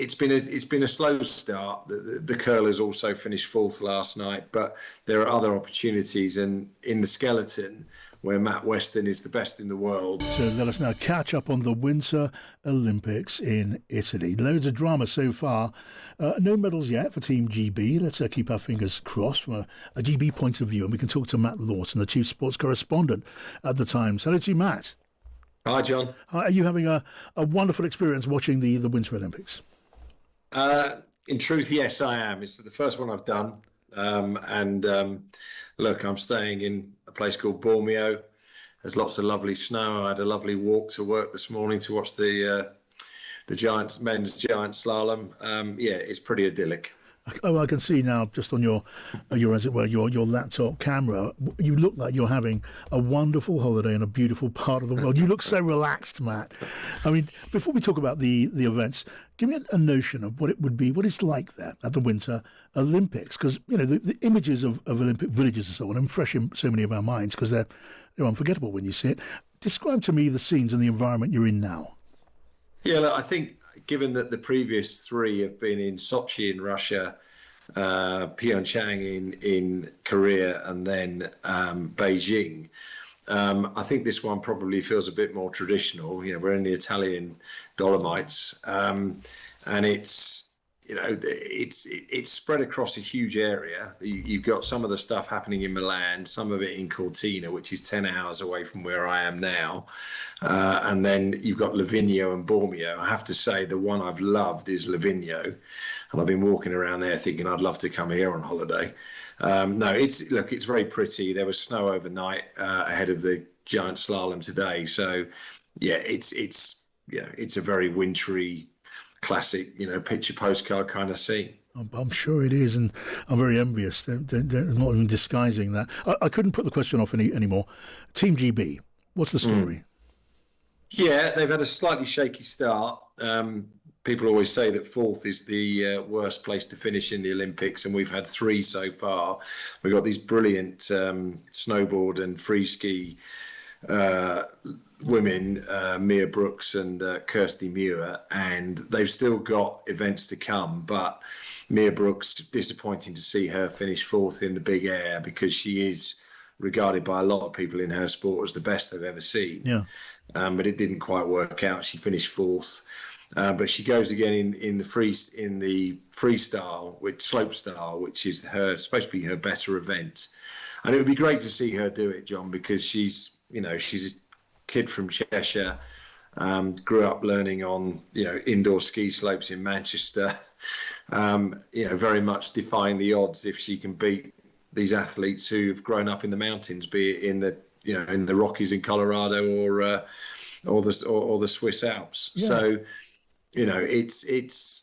it's been a slow start. The curlers also finished fourth last night, but there are other opportunities, and in the skeleton, where Matt Weston is the best in the world. So let us now catch up on the Winter Olympics in Italy. Loads of drama so far. No medals yet for Team GB. Let's keep our fingers crossed from a GB point of view, and we can talk to Matt Lawton, the chief sports correspondent at the Times. Hello to you, Matt. Hi, John. Are you having a wonderful experience watching the Winter Olympics? In truth, yes, I am. It's the first one I've done. Look, I'm staying in a place called Bormio. There's lots of lovely snow. I had a lovely walk to work this morning to watch the men's giant slalom. It's pretty idyllic. Oh, I can see now, just on your as it were, your laptop camera, you look like you're having a wonderful holiday in a beautiful part of the world. You look so relaxed, Matt. I mean, before we talk about the events, give me a notion of what it would be, what it's like there at the Winter Olympics, because the images of Olympic villages and so on are fresh in so many of our minds because they're unforgettable when you see it. Describe to me the scenes and the environment you're in now. Yeah, look, I think, given that the previous three have been in Sochi in Russia, Pyeongchang in Korea, and then Beijing, I think this one probably feels a bit more traditional. We're in the Italian Dolomites, and it's spread across a huge area. You've got some of the stuff happening in Milan, some of it in Cortina, which is 10 hours away from where I am now. And then you've got Livigno and Bormio. I have to say the one I've loved is Livigno. And I've been walking around there thinking I'd love to come here on holiday. It's very pretty. There was snow overnight ahead of the giant slalom today. So, yeah, it's a very wintry, classic, picture postcard kind of scene. I'm sure it is, and I'm very envious. They're not even disguising that. I couldn't put the question off anymore. Team GB, what's the story? Yeah, they've had a slightly shaky start. People always say that fourth is the worst place to finish in the Olympics, and we've had three so far. We've got these brilliant snowboard and free ski women, Mia Brooks and Kirsty Muir, and they've still got events to come. But Mia Brooks, disappointing to see her finish fourth in the big air, because she is regarded by a lot of people in her sport as the best they've ever seen. Yeah. But it didn't quite work out. She finished fourth. But she goes again in the freestyle, with slopestyle, which is supposed to be her better event. And it would be great to see her do it, John, because she's a kid from Cheshire, grew up learning on indoor ski slopes in Manchester. Very much defying the odds if she can beat these athletes who've grown up in the mountains, be it in the Rockies in Colorado or the Swiss Alps. Yeah. So. It's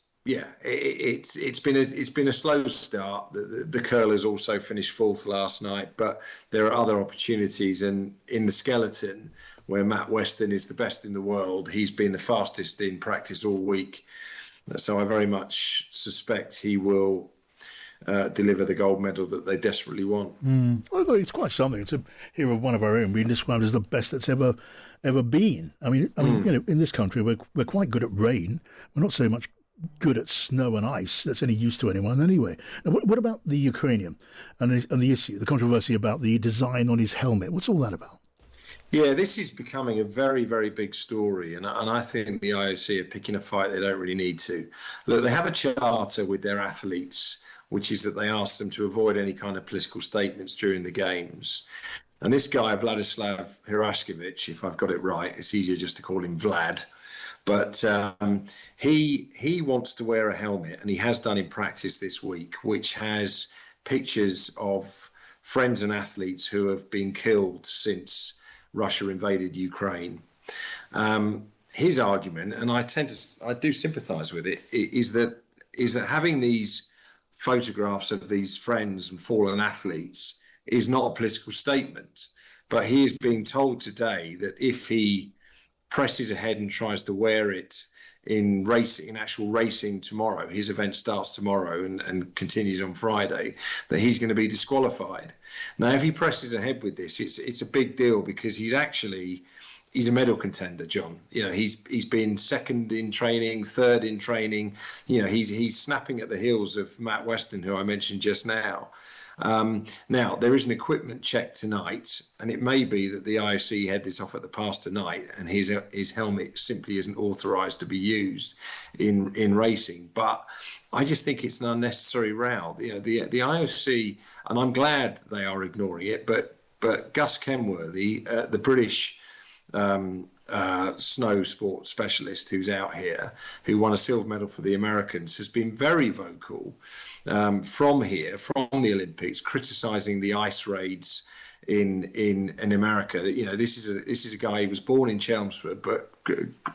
been a slow start. The curlers also finished fourth last night, but there are other opportunities, and in the skeleton, where Matt Weston is the best in the world, he's been the fastest in practice all week. So I very much suspect he will deliver the gold medal that they desperately want. Although it's quite something to hear of one of our own being described as the best that's ever been. I mean, in this country we're quite good at rain. We're not so much good at snow and ice that's any use to anyone anyway. Now, what about the Ukrainian and the issue, the controversy about the design on his helmet? What's all that about? Yeah, this is becoming a very, very big story, and I think the IOC are picking a fight they don't really need to. Look, they have a charter with their athletes, which is that they ask them to avoid any kind of political statements during the games. And this guy, Vladislav Hirashkevich, if I've got it right, it's easier just to call him Vlad, but he wants to wear a helmet, and he has done in practice this week, which has pictures of friends and athletes who have been killed since Russia invaded Ukraine. His argument, and I do sympathise with it, is that having these photographs of these friends and fallen athletes is not a political statement. But he is being told today that if he presses ahead and tries to wear it in actual racing tomorrow, his event starts tomorrow and continues on Friday, that he's going to be disqualified. Now, if he presses ahead with this, it's a big deal, because he's actually he's a medal contender, John. You know, he's been second in training, third in training. You know, he's snapping at the heels of Matt Weston, who I mentioned just now. Now, there is an equipment check tonight, and it may be that the IOC head this off at the pass tonight, and his helmet simply isn't authorised to be used in racing. But I just think it's an unnecessary row. You know, the IOC, and I'm glad they are ignoring it, but Gus Kenworthy, the British snow sport specialist who's out here, who won a silver medal for the Americans, has been very vocal from the Olympics, criticising the ice raids in America. You know, this is a guy who was born in Chelmsford, but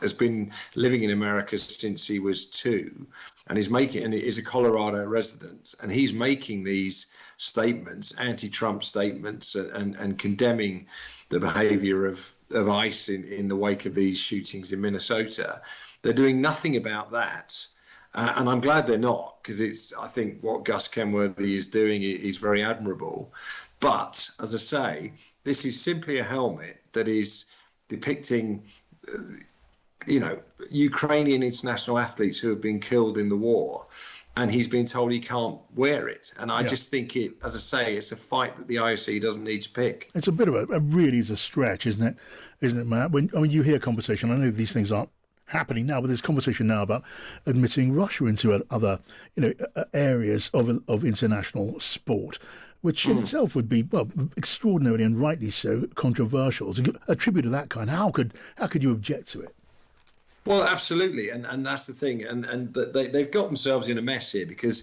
has been living in America since he was 2, and is a Colorado resident, and he's making these statements, anti-Trump statements, and condemning the behaviour of ICE in the wake of these shootings in Minnesota. They're doing nothing about that. And I'm glad they're not, because I think what Gus Kenworthy is doing is very admirable. But as I say, this is simply a helmet that is depicting, Ukrainian international athletes who have been killed in the war, and he's been told he can't wear it. And I just think as I say, it's a fight that the IOC doesn't need to pick. It's a bit of a really is a stretch, isn't it, Matt? When you hear conversation, I know these things aren't happening now, but there's conversation now about admitting Russia into other, areas of international sport, which in itself would be, well, extraordinarily and rightly so controversial. A tribute of that kind, how could you object to it? Well, absolutely, and that's the thing, and they've got themselves in a mess here because,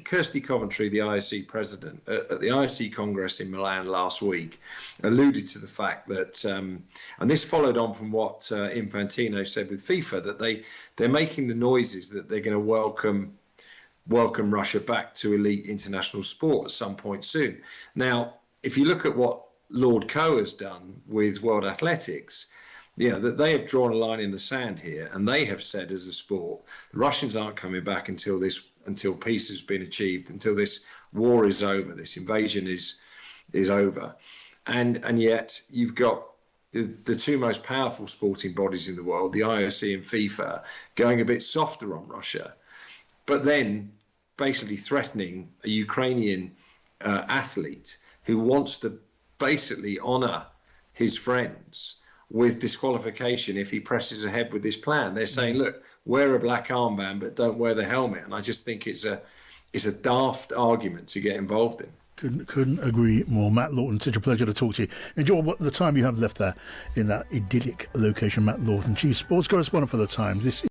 Kirsty Coventry, the IOC president, at the IOC Congress in Milan last week, alluded to the fact that, and this followed on from what Infantino said with FIFA, that they're making the noises that they're going to welcome Russia back to elite international sport at some point soon. Now, if you look at what Lord Coe has done with World Athletics, that they have drawn a line in the sand here, and they have said as a sport, the Russians aren't coming back until peace has been achieved, until this war is over, this invasion is over. And yet you've got the two most powerful sporting bodies in the world, the IOC and FIFA, going a bit softer on Russia, but then basically threatening a Ukrainian athlete who wants to basically honour his friends with disqualification if he presses ahead with this plan. They're saying, look, wear a black armband, but don't wear the helmet. And I just think it's a daft argument to get involved in. Couldn't agree more. Matt Lawton, such a pleasure to talk to you. Enjoy the time you have left there in that idyllic location. Matt Lawton, Chief Sports Correspondent for The Times. This